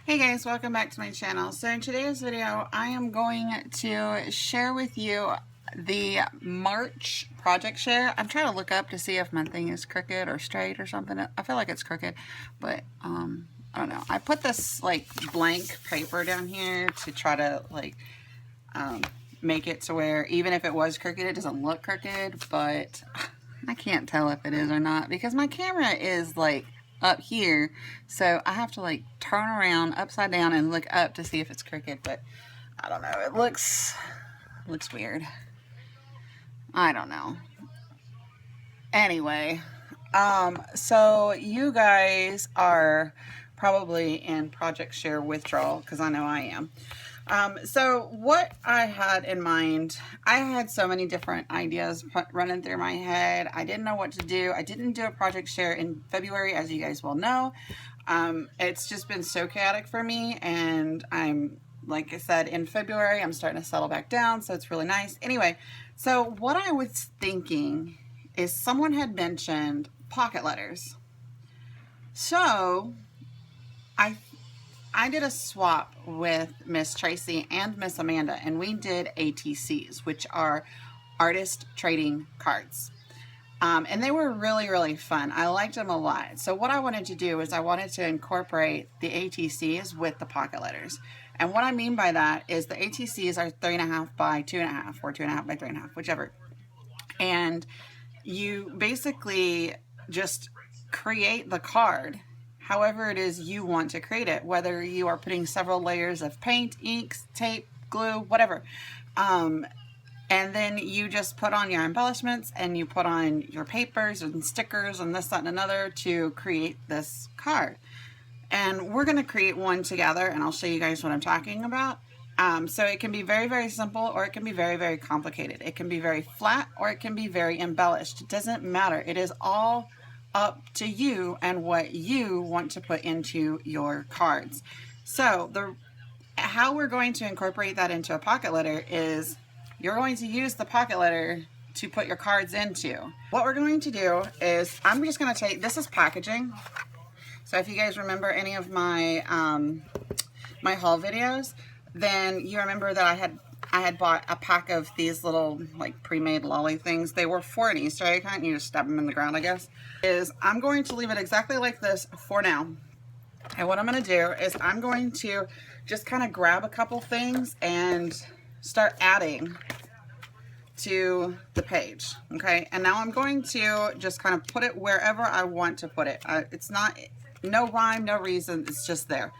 Hey guys, welcome back to my channel. So in today's video, I am going to share with you the March project share. I'm trying to look up to see if my thing is crooked or straight or something. I feel like it's crooked, but I don't know. I put this like blank paper down here to try to like make it to where even if it was crooked, it doesn't look crooked, but I can't tell if it is or not because my camera is like up here, so I have to like turn around upside down and look up to see if it's crooked, but I don't know, it looks weird. I don't know. Anyway, so you guys are probably in project share withdrawal because I know I am. So what I had in mind, I had so many different ideas running through my head. I didn't know what to do. I didn't do a project share in February, as you guys will know. It's just been so chaotic for me, and like I said, in February, I'm starting to settle back down, so it's really nice. Anyway, so what I was thinking is someone had mentioned pocket letters. So I did a swap with Miss Tracy and Miss Amanda, and we did ATCs, which are artist trading cards. And they were really, really fun. I liked them a lot. So what I wanted to do is I wanted to incorporate the ATCs with the pocket letters. And what I mean by that is the ATCs are 3.5 by 2.5 or 2.5 by 3.5, whichever. And you basically just create the card however it is you want to create it, whether you are putting several layers of paint, inks, tape, glue, whatever. And then you just put on your embellishments and you put on your papers and stickers and this, that, and another to create this card. And we're going to create one together, and I'll show you guys what I'm talking about. So it can be very, very simple, or it can be very, very complicated. It can be very flat, or it can be very embellished. It doesn't matter. It is all up to you and what you want to put into your cards. So how we're going to incorporate that into a pocket letter is you're going to use the pocket letter to put your cards into. What we're going to do is I'm just going to take, this is packaging. So if you guys remember any of my my haul videos, then you remember that I had bought a pack of these little like pre-made lolly things. They were for an Easter egg hunt. You just stab them in the ground, I guess. I'm going to leave it exactly like this for now. And what I'm going to do is I'm going to just kind of grab a couple things and start adding to the page. Okay. And now I'm going to just kind of put it wherever I want to put it. It's not, no rhyme, no reason. It's just there.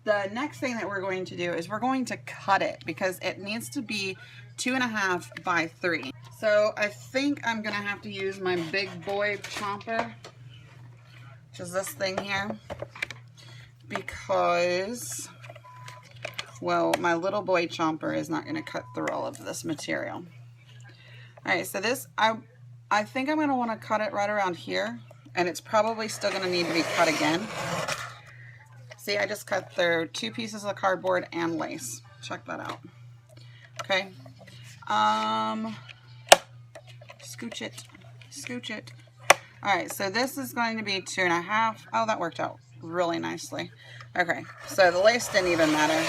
The next thing that we're going to do is we're going to cut it because it needs to be 2.5 by 3. So I think I'm gonna have to use my big boy chomper, which is this thing here, because, well, my little boy chomper is not gonna cut through all of this material. All right, so this, I think I'm gonna wanna cut it right around here, and it's probably still gonna need to be cut again. See, I just cut through 2 pieces of cardboard and lace. Check that out. Okay. Scooch it. Scooch it. All right, so this is going to be 2.5. Oh, that worked out really nicely. Okay, so the lace didn't even matter.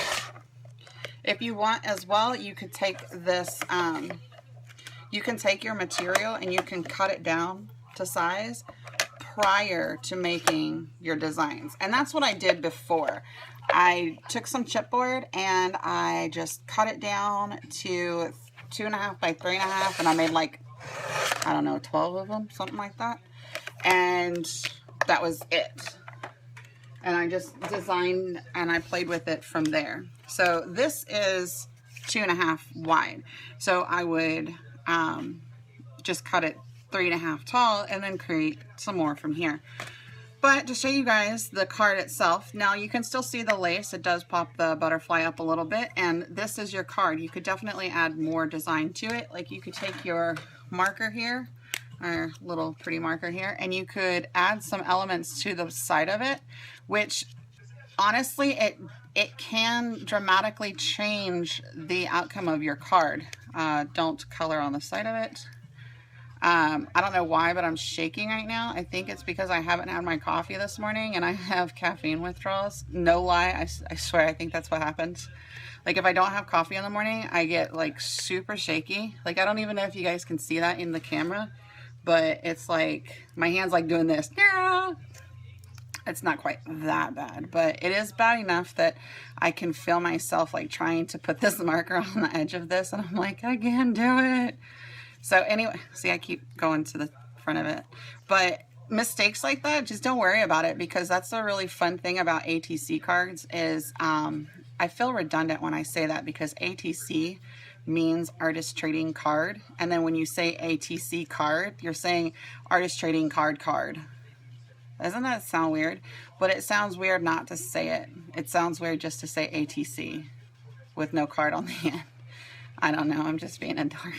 If you want as well, you could take this, you can take your material and you can cut it down to size prior to making your designs. And that's what I did before. I took some chipboard and I just cut it down to 2.5 by 3.5, and I made like, I don't know, 12 of them, something like that. And that was it. And I just designed and I played with it from there. So this is 2.5 wide. So I would just cut it 3.5 tall and then create some more from here. But to show you guys the card itself, now you can still see the lace. It does pop the butterfly up a little bit, and this is your card. You could definitely add more design to it. Like you could take your marker here, our little pretty marker here, and you could add some elements to the side of it, which honestly it can dramatically change the outcome of your card. Don't color on the side of it. I don't know why, but I'm shaking right now. I think it's because I haven't had my coffee this morning and I have caffeine withdrawals. No lie, I swear I think that's what happens. Like if I don't have coffee in the morning, I get like super shaky. Like I don't even know if you guys can see that in the camera, but it's like my hand's like doing this. It's not quite that bad, but it is bad enough that I can feel myself like trying to put this marker on the edge of this and I'm like, I can't do it. So anyway, see, I keep going to the front of it, but mistakes like that, just don't worry about it, because that's the really fun thing about ATC cards is, I feel redundant when I say that, because ATC means artist trading card. And then when you say ATC card, you're saying artist trading card. Doesn't that sound weird? But it sounds weird not to say it. It sounds weird just to say ATC with no card on the end. I don't know, I'm just being a dork.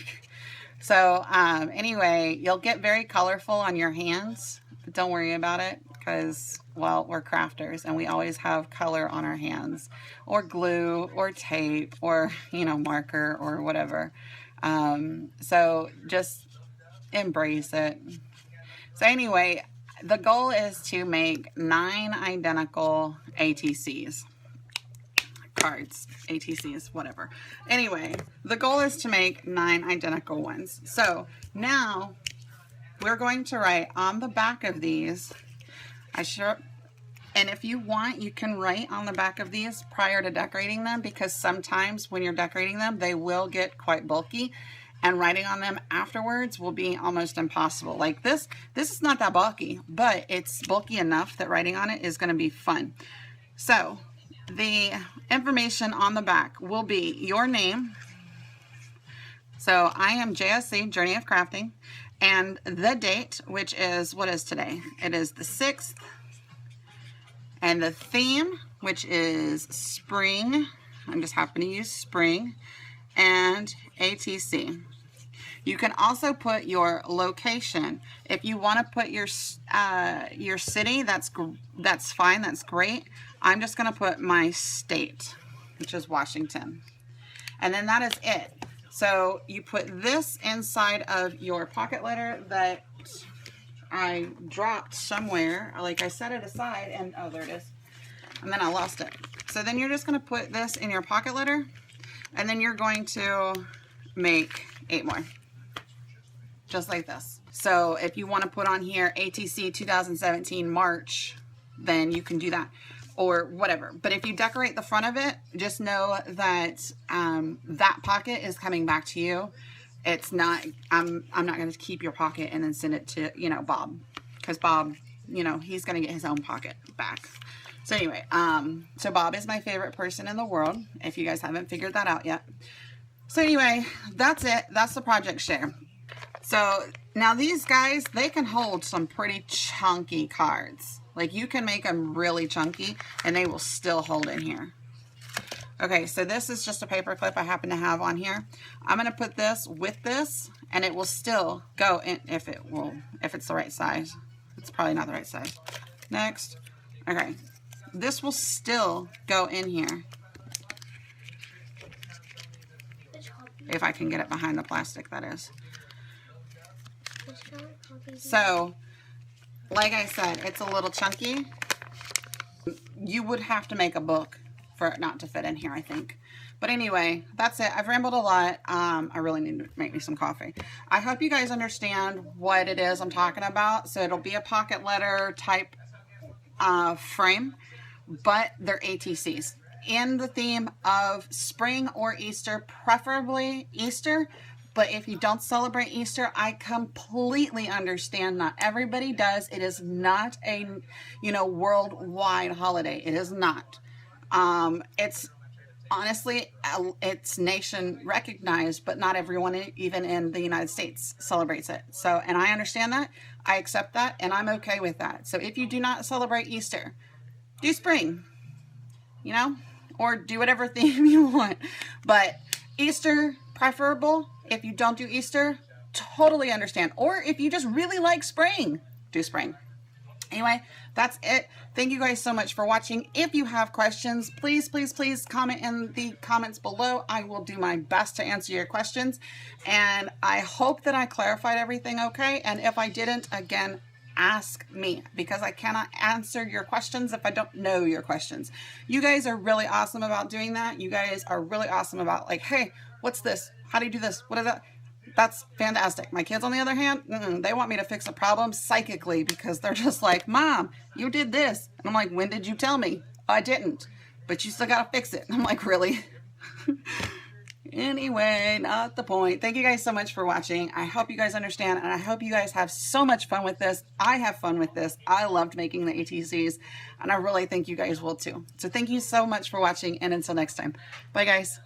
So anyway, you'll get very colorful on your hands, but don't worry about it because, well, we're crafters and we always have color on our hands, or glue or tape or, you know, marker or whatever. So just embrace it. So anyway, the goal is to make 9 identical ATCs. Cards, ATCs, whatever. Anyway, the goal is to make 9 identical ones. So now we're going to write on the back of these. And if you want, you can write on the back of these prior to decorating them, because sometimes when you're decorating them, they will get quite bulky, and writing on them afterwards will be almost impossible. Like this is not that bulky, but it's bulky enough that writing on it is going to be fun. So the information on the back will be your name. So I am JoC, Journey of Crafting, and the date, which is, what is today? It is the 6th. And the theme, which is spring. I'm just happen to use spring. And ATC. You can also put your location. If you want to put your city, that's fine, that's great. I'm just going to put my state, which is Washington. And then that is it. So you put this inside of your pocket letter that I dropped somewhere. Like I set it aside and, oh, there it is. And then I lost it. So then you're just going to put this in your pocket letter, and then you're going to make 8 more. Just like this. So if you want to put on here ATC 2017 March, then you can do that, or whatever. But if you decorate the front of it, just know that that pocket is coming back to you. It's not, I'm not going to keep your pocket and then send it to, you know, Bob, because Bob, you know, he's going to get his own pocket back. So anyway, so Bob is my favorite person in the world, if you guys haven't figured that out yet. So anyway, that's it. That's the project share. So now these guys, they can hold some pretty chunky cards. Like you can make them really chunky and they will still hold in here. Okay, so this is just a paper clip I happen to have on here. I'm going to put this with this and it will still go in if it's the right size. It's probably not the right size. Next. Okay. This will still go in here. If I can get it behind the plastic, that is. So, like I said, it's a little chunky. You would have to make a book for it not to fit in here, I think. But anyway, that's it. I've rambled a lot. I really need to make me some coffee. I hope you guys understand what it is I'm talking about. So it'll be a pocket letter type frame, but they're ATCs in the theme of spring or Easter, preferably Easter. But if you don't celebrate Easter, I completely understand. Not everybody does. It is not a, worldwide holiday. It is not. It's honestly, it's nation recognized, but not everyone, even in the United States, celebrates it. So, and I understand that. I accept that, and I'm okay with that. So if you do not celebrate Easter, do spring, or do whatever theme you want. But Easter, preferable. If you don't do Easter, totally understand. Or if you just really like spring, do spring. Anyway, that's it. Thank you guys so much for watching. If you have questions, please, please, please comment in the comments below. I will do my best to answer your questions. And I hope that I clarified everything okay. And if I didn't, again, ask me, because I cannot answer your questions if I don't know your questions. You guys are really awesome about doing that. You guys are really awesome about like, hey, what's this? How do you do this? What is that? That's fantastic. My kids, on the other hand, they want me to fix a problem psychically, because they're just like, Mom, you did this. And I'm like, when did you tell me? I didn't. But you still got to fix it. And I'm like, really? Anyway, not the point. Thank you guys so much for watching. I hope you guys understand, and I hope you guys have so much fun with this. I have fun with this. I loved making the ATCs, and I really think you guys will too. So thank you so much for watching, and until next time. Bye, guys.